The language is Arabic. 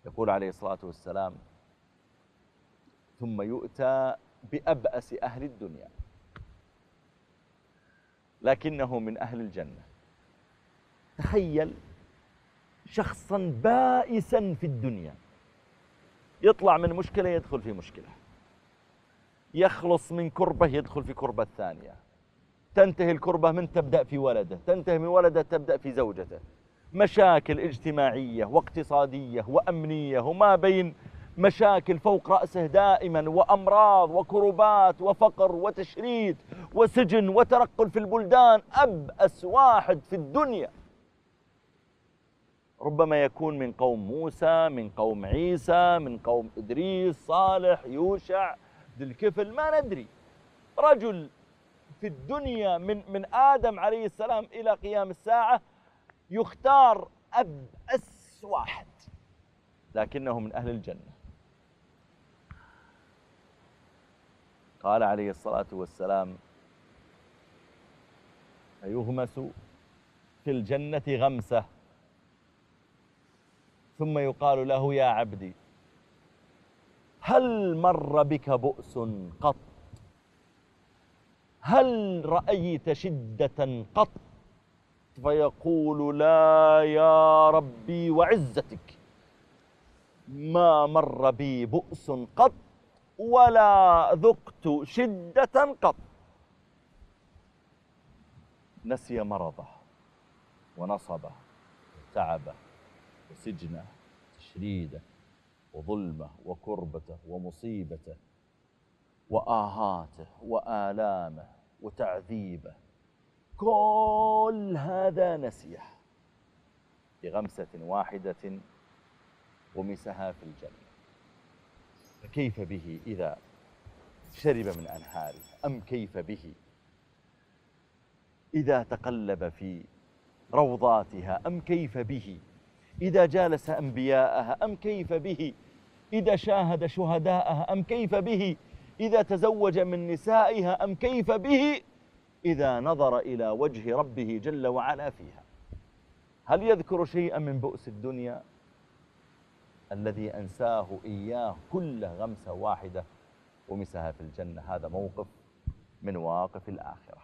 يقول عليه الصلاة والسلام: ثم يؤتى بأبأس أهل الدنيا لكنه من أهل الجنة. تخيل شخصا بائسا في الدنيا، يطلع من مشكلة يدخل في مشكلة، يخلص من كربة يدخل في كربة ثانية، تنتهي الكربة من تبدأ في ولده، تنتهي من ولده تبدأ في زوجته، مشاكل اجتماعية واقتصادية وأمنية، وما بين مشاكل فوق رأسه دائما، وأمراض وكربات وفقر وتشريد وسجن وترقل في البلدان. أبأس واحد في الدنيا ربما يكون من قوم موسى، من قوم عيسى، من قوم إدريس، صالح، يوشع، ذي الكفل، ما ندري. رجل في الدنيا من آدم عليه السلام إلى قيام الساعة يختار أبأس واحد لكنه من أهل الجنة. قال عليه الصلاة والسلام: فيغمس في الجنة غمسة ثم يقال له: يا عبدي هل مر بك بؤس قط؟ هل رأيت شدة قط؟ فيقول: لا يا ربي وعزتك، ما مر بي بؤس قط ولا ذقت شدة قط. نسي مرضه ونصبه وتعبه وسجنه وتشريده وظلمه وكربته ومصيبته وآهاته وآلامه وتعذيبه، كل هذا نسيه بغمسة واحدة غمسها في الجنة. فكيف به إذا شرب من أنهارها؟ أم كيف به إذا تقلب في روضاتها؟ أم كيف به إذا جالس أنبياءها؟ أم كيف به إذا شاهد شهداءها؟ أم كيف به إذا تزوج من نسائها؟ أم كيف به إذا نظر إلى وجه ربه جل وعلا فيها؟ هل يذكر شيئا من بؤس الدنيا الذي أنساه إياه كل غمسة واحدة غمسها في الجنة؟ هذا موقف من مواقف الآخرة.